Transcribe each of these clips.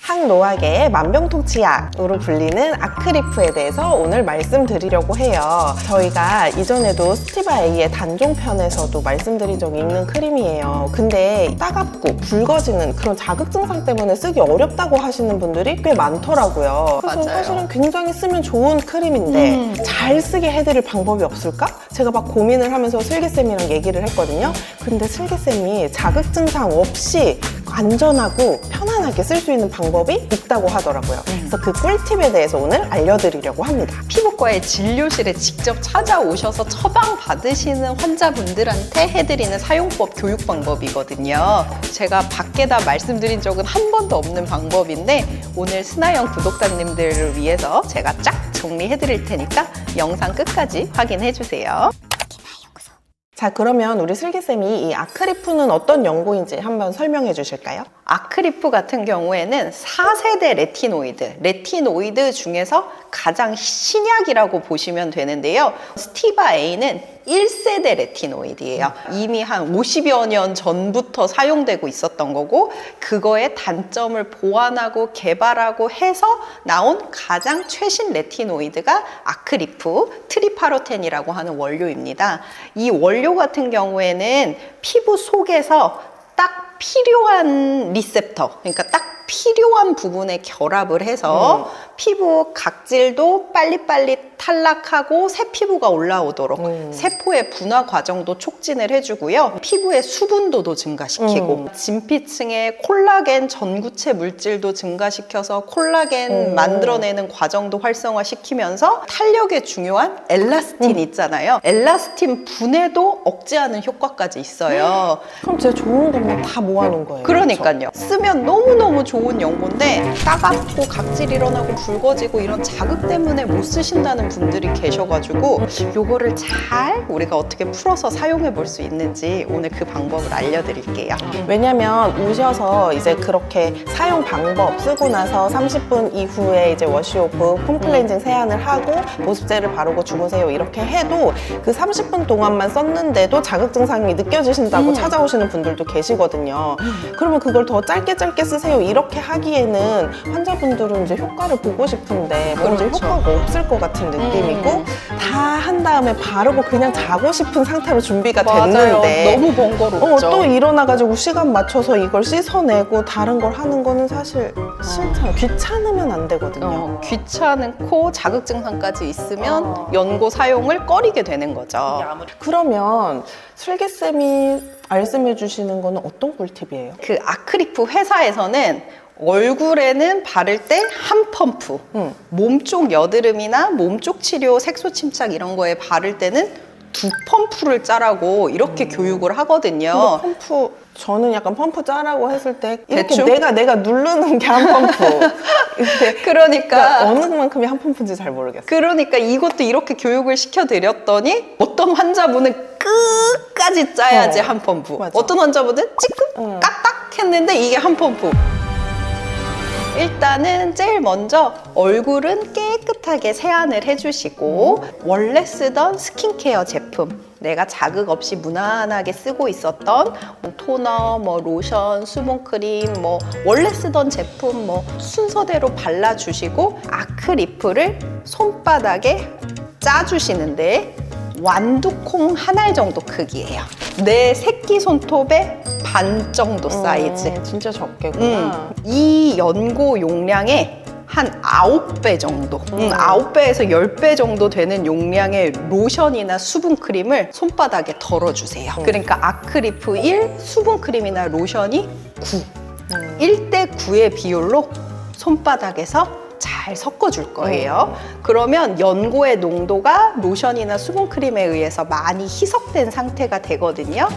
항노화계의 만병통치약으로 불리는 아크리프에 대해서 오늘 말씀드리려고 해요. 저희가 이전에도 스티바 A의 단종편에서도 말씀드린 적이 있는 크림이에요. 근데 따갑고 붉어지는 그런 자극 증상 때문에 쓰기 어렵다고 하시는 분들이 꽤 많더라고요. 그래서 맞아요. 사실은 굉장히 쓰면 좋은 크림인데 잘 쓰게 해드릴 방법이 없을까? 제가 막 고민을 하면서 슬기쌤이랑 얘기를 했거든요. 근데 슬기쌤이 자극 증상 없이 안전하고 편안하게 쓸 수 있는 방법이 있다고 하더라고요. 그래서 그 꿀팁에 대해서 오늘 알려드리려고 합니다. 피부과의 진료실에 직접 찾아오셔서 처방 받으시는 환자분들한테 해드리는 사용법 교육 방법이거든요. 제가 밖에다 말씀드린 적은 한 번도 없는 방법인데 오늘 스나영 구독자님들을 위해서 제가 쫙 정리해드릴 테니까 영상 끝까지 확인해주세요. 자, 그러면 우리 슬기쌤이 이 아크리프는 어떤 연고인지 한번 설명해 주실까요? 아크리프 같은 경우에는 4세대 레티노이드 중에서 가장 신약이라고 보시면 되는데요. 스티바 A는 1세대 레티노이드예요. 이미 한 50여 년 전부터 사용되고 있었던 거고 그거의 단점을 보완하고 개발하고 해서 나온 가장 최신 레티노이드가 아크리프 트리파로텐이라고 하는 원료입니다. 이 원료 같은 경우에는 피부 속에서 딱 필요한 리셉터, 그러니까 딱 필요한 부분에 결합을 해서 피부 각질도 빨리빨리 탈락하고 새 피부가 올라오도록 세포의 분화 과정도 촉진을 해주고요. 피부의 수분도도 증가시키고 진피층의 콜라겐 전구체 물질도 증가시켜서 콜라겐 만들어내는 과정도 활성화시키면서 탄력에 중요한 엘라스틴 있잖아요. 엘라스틴 분해도 억제하는 효과까지 있어요. 그럼 진짜 좋은 것만 다 모아놓은 거예요. 그러니까요. 쓰면 너무너무 좋은 연고인데 따갑고 각질 일어나고 붉어지고 이런 자극 때문에 못 쓰신다는 분들이 계셔가지고 요거를 잘 우리가 어떻게 풀어서 사용해 볼 수 있는지 오늘 그 방법을 알려드릴게요. 왜냐면 오셔서 이제 그렇게 사용 방법 쓰고 나서 30분 이후에 이제 워시오프, 폼클렌징 세안을 하고 보습제를 바르고 주무세요 이렇게 해도 그 30분 동안만 썼는데도 자극 증상이 느껴지신다고 찾아오시는 분들도 계시거든요. 그러면 그걸 더 짧게 쓰세요 이렇게 하기에는 환자분들은 이제 효과를 보고 싶은데 먼저 그렇죠. 효과가 없을 것 같은 느낌이고 다 한 다음에 바르고 그냥 자고 싶은 상태로 준비가 됐는데 너무 번거롭죠. 또 일어나가지고 시간 맞춰서 이걸 씻어내고 다른 걸 하는 거는 사실 싫잖아요. 귀찮으면 안 되거든요. 귀찮고 자극 증상까지 있으면 연고 사용을 꺼리게 되는 거죠. 그러면 슬기쌤이 말씀해 주시는 거는 어떤 꿀팁이에요? 그 아크리프 회사에서는 얼굴에는 바를 때 한 펌프, 몸쪽 여드름이나 몸쪽 치료, 색소 침착 이런 거에 바를 때는 2펌프를 짜라고 이렇게 교육을 하거든요. 근데 펌프 저는 약간 펌프 짜라고 했을 때 이렇게 대충? 내가 누르는 게 한 펌프. 이렇게 그러니까 어느 만큼이 한 펌프인지 잘 모르겠어요. 그러니까 이것도 이렇게 교육을 시켜드렸더니 어떤 환자분은 끝까지 짜야지 한 펌프, 맞아. 어떤 환자분은 찌끔 까딱 했는데 이게 한 펌프. 일단은 제일 먼저 얼굴은 깨끗하게 세안을 해주시고 원래 쓰던 스킨케어 제품, 내가 자극 없이 무난하게 쓰고 있었던 토너, 로션, 수분크림, 원래 쓰던 제품 순서대로 발라주시고 아크리프를 손바닥에 짜주시는데 완두콩 한 알 정도 크기예요. 내 새끼 손톱의 반 정도 사이즈. 진짜 적게구나. 이 연고 용량의 한 9배 정도 9배에서 10배 정도 되는 용량의 로션이나 수분크림을 손바닥에 덜어주세요. 그러니까 아크리프 1, 수분크림이나 로션이 9 1대9의 비율로 손바닥에서 잘 섞어줄 거예요. 그러면 연고의 농도가 로션이나 수분크림에 의해서 많이 희석된 상태가 되거든요.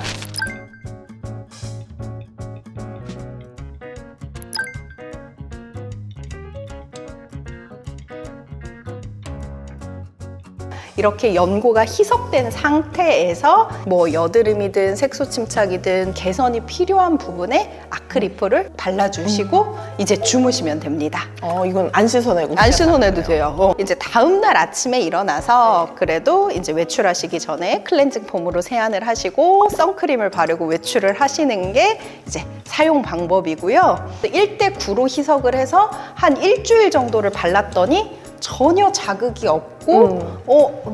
이렇게 연고가 희석된 상태에서 뭐 여드름이든 색소 침착이든 개선이 필요한 부분에 아크리프를 발라주시고 이제 주무시면 됩니다. 이건 안 씻어내고 안 씻어내도 돼요. 이제 다음날 아침에 일어나서 그래도 이제 외출하시기 전에 클렌징 폼으로 세안을 하시고 선크림을 바르고 외출을 하시는 게 이제 사용 방법이고요. 1대9로 희석을 해서 한 일주일 정도를 발랐더니 전혀 자극이 없고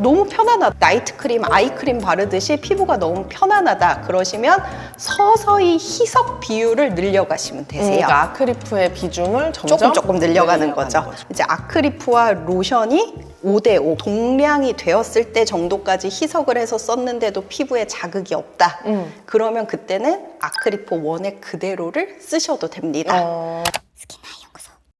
너무 편안하다. 나이트 크림, 아이 크림 바르듯이 피부가 너무 편안하다. 그러시면 서서히 희석 비율을 늘려가시면 되세요. 그러니까 아크리프의 비중을 점점 조금 늘려가는 거죠. 이제 아크리프와 로션이 5대5 동량이 되었을 때 정도까지 희석을 해서 썼는데도 피부에 자극이 없다. 그러면 그때는 아크리프 원액 그대로를 쓰셔도 됩니다.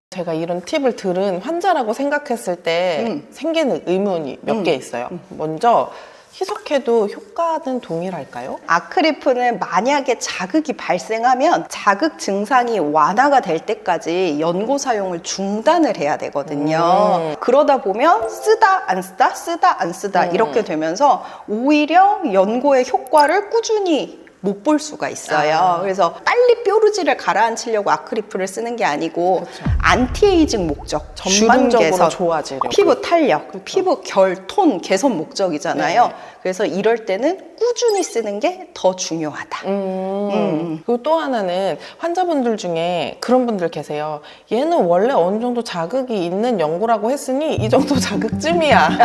제가 이런 팁을 들은 환자라고 생각했을 때 생기는 의문이 몇 개 있어요. 먼저 희석해도 효과는 동일할까요? 아크리프는 만약에 자극이 발생하면 자극 증상이 완화가 될 때까지 연고 사용을 중단을 해야 되거든요. 그러다 보면 쓰다 안 쓰다 쓰다 안 쓰다 이렇게 되면서 오히려 연고의 효과를 꾸준히 못 볼 수가 있어요. 그래서 빨리 뾰루지를 가라앉히려고 아크리프를 쓰는 게 아니고 안티에이징 목적, 주름 전반적으로 개선, 좋아지려고. 피부 탄력, 피부 결, 톤 개선 목적이잖아요. 그래서 이럴 때는 꾸준히 쓰는 게 더 중요하다. 그리고 또 하나는 환자분들 중에 그런 분들 계세요. 얘는 원래 어느 정도 자극이 있는 연고라고 했으니 이 정도 자극쯤이야.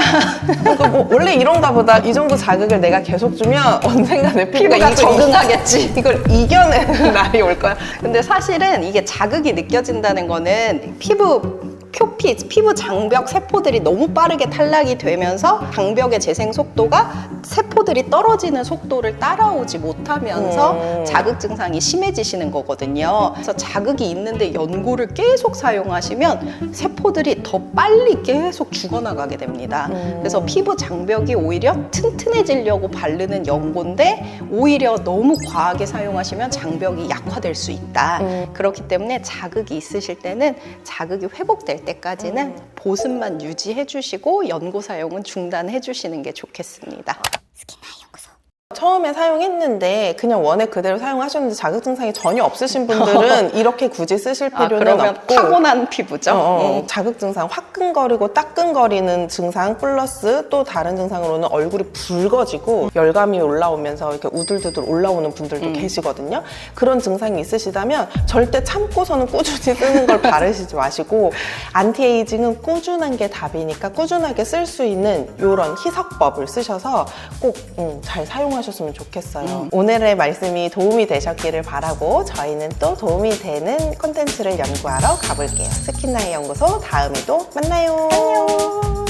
그러니까 뭐 원래 이런가 보다. 이 정도 자극을 내가 계속 주면 언젠가 내 피부가 적응하겠지. 이걸 이겨내는 날이 올 거야. 근데 사실은 이게 자극이 느껴진다는 거는 표피, 피부 장벽 세포들이 너무 빠르게 탈락이 되면서 장벽의 재생 속도가 세포들이 떨어지는 속도를 따라오지 못하면서 자극 증상이 심해지시는 거거든요. 그래서 자극이 있는데 연고를 계속 사용하시면 세포들이 더 빨리 계속 죽어나가게 됩니다. 그래서 피부 장벽이 오히려 튼튼해지려고 바르는 연고인데 오히려 너무 과하게 사용하시면 장벽이 약화될 수 있다. 그렇기 때문에 자극이 있으실 때는 자극이 회복될 때까지는 보습만 유지해 주시고 연고 사용은 중단해 주시는 게 좋겠습니다. 처음에 사용했는데 그냥 원액 그대로 사용하셨는데 자극 증상이 전혀 없으신 분들은 이렇게 굳이 쓰실 필요는 그러면 없고 타고난 피부죠. 자극 증상, 화끈거리고 따끈거리는 증상 플러스 또 다른 증상으로는 얼굴이 붉어지고 열감이 올라오면서 이렇게 우들두들 올라오는 분들도 계시거든요. 그런 증상이 있으시다면 절대 참고서는 꾸준히 쓰는 걸 바르시지 마시고 안티에이징은 꾸준한 게 답이니까 꾸준하게 쓸 수 있는 이런 희석법을 쓰셔서 꼭 잘 사용하셨으면 좋겠어요. 오늘의 말씀이 도움이 되셨기를 바라고 저희는 또 도움이 되는 콘텐츠를 연구하러 가볼게요. 스킨나이 연구소 다음에도 만나요. 안녕.